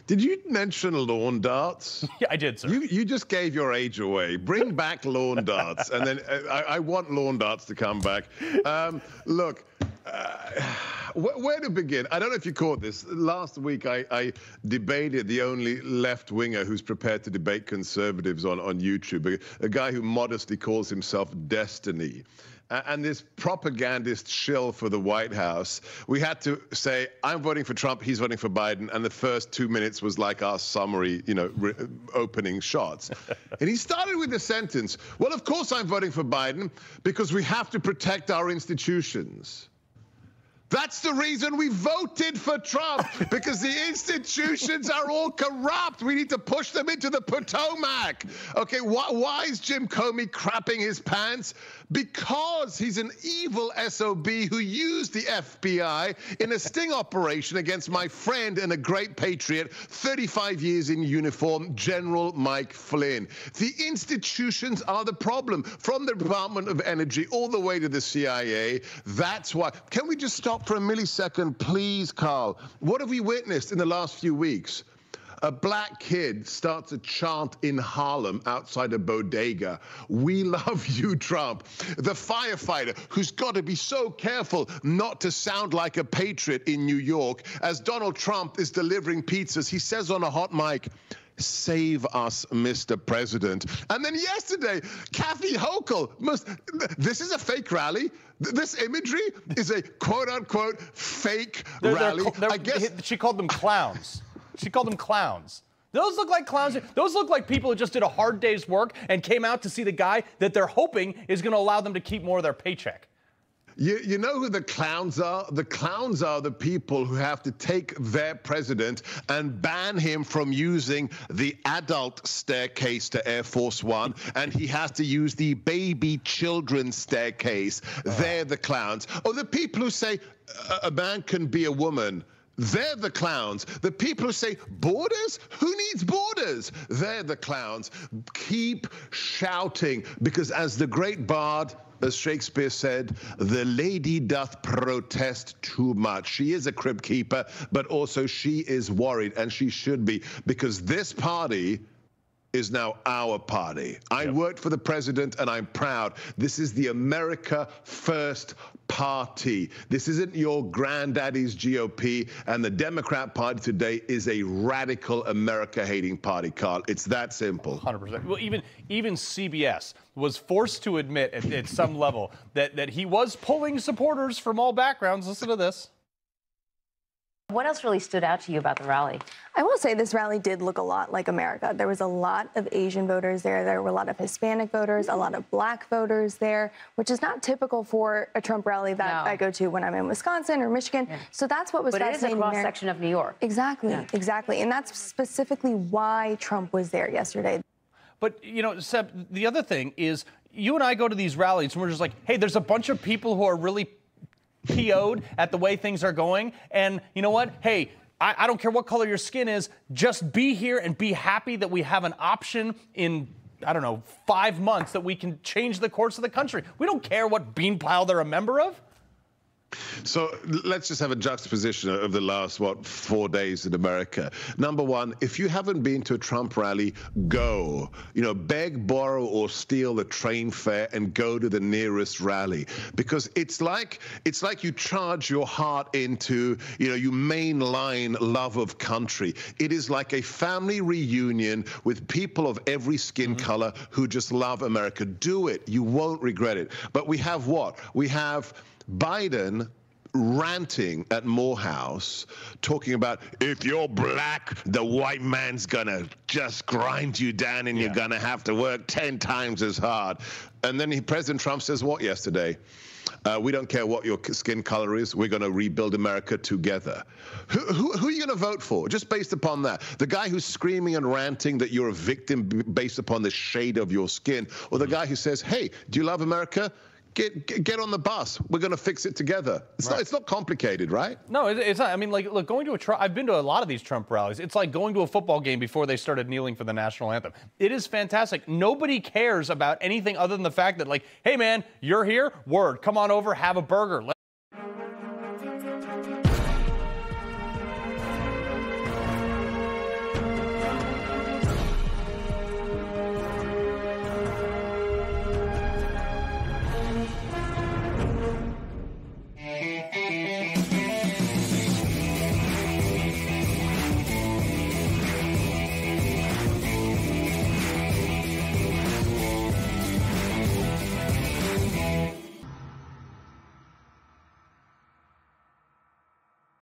Did you mention lawn darts? Yeah, I did, sir. You just gave your age away. Bring back lawn darts, and then I want lawn darts to come back. Look, where to begin? I don't know if you caught this. Last week, I debated the only left-winger who's prepared to debate conservatives on YouTube, a guy who modestly calls himself Destiny. And this propagandist shill for the White House, we had to say, I'm voting for Trump, he's voting for Biden, and the first 2 minutes was like our summary, opening shots. And he started with the sentence, well, of course I'm voting for Biden because we have to protect our institutions. That's the reason we voted for Trump, because the institutions are all corrupt. We need to push them into the Potomac. Okay, why is Jim Comey crapping his pants? Because he's an evil SOB who used the FBI in a sting operation against my friend and a great patriot, 35 years in uniform, General Mike Flynn. The institutions are the problem, from the Department of Energy all the way to the CIA. That's why. Can we just stop for a millisecond, please, Carl? What have we witnessed in the last few weeks? A black kid starts a chant in Harlem outside a bodega. We love you, Trump. The firefighter who's got to be so careful not to sound like a patriot in New York. As Donald Trump is delivering pizzas, he says on a hot mic, save us, Mr. President. And then yesterday, Kathy Hochul this is a fake rally. This imagery is a quote-unquote fake rally. I guess she called them clowns. She called them clowns. Those look like clowns. Those look like people who just did a hard day's work and came out to see the guy that they're hoping is going to allow them to keep more of their paycheck. You know who the clowns are? The clowns are the people who have to take their president and ban him from using the adult staircase to Air Force One, and he has to use the baby children staircase. They're the clowns. Or the people who say a man can be a woman. They're the clowns. The people who say borders? Who needs borders? They're the clowns. Keep shouting, because as the great bard, as Shakespeare said, the lady doth protest too much. She is a crib keeper, but also she is worried, and she should be, because this party is now our party. I worked for the president, and I'm proud. This is the America First Party. This isn't your granddaddy's GOP, and the Democrat Party today is a radical America-hating party, Carl. It's that simple. 100%. Well, even CBS was forced to admit at some level that he was pulling supporters from all backgrounds. Listen to this. What else really stood out to you about the rally? I will say this rally did look a lot like America. There was a lot of Asian voters there. There were a lot of Hispanic voters, a lot of black voters there, which is not typical for a Trump rally that I go to when I'm in Wisconsin or Michigan. Yeah. So that's what was fascinating. But it is a cross-section of New York. Exactly, exactly. And that's specifically why Trump was there yesterday. But, Seb, the other thing is you and I go to these rallies and we're just like, hey, there's a bunch of people who are really PO'd at the way things are going. And you know what? Hey, I don't care what color your skin is. Just be here and be happy that we have an option in, 5 months that we can change the course of the country. We don't care what bean pile they're a member of. So let's just have a juxtaposition of the last, 4 days in America. Number one, if you haven't been to a Trump rally, go. Beg, borrow, or steal the train fare and go to the nearest rally. Because it's like you charge your heart into, you mainline love of country. It is like a family reunion with people of every skin color who just love America. Do it. You won't regret it. But we have what? We have Biden ranting at Morehouse, talking about, if you're black, the white man's gonna just grind you down and you're gonna have to work 10 times as hard. And then President Trump says what yesterday? We don't care what your skin color is. We're going to rebuild America together. Who are you going to vote for? Just based upon that. The guy who's screaming and ranting that you're a victim based upon the shade of your skin, or the guy who says, hey, do you love America? Get on the bus. We're going to fix it together. It's not complicated, right? No, it's not. I mean, look, going to a Trump, I've been to a lot of these Trump rallies. It's like going to a football game before they started kneeling for the national anthem. It is fantastic. Nobody cares about anything other than the fact that, hey, man, you're here. Word. Come on over. Have a burger.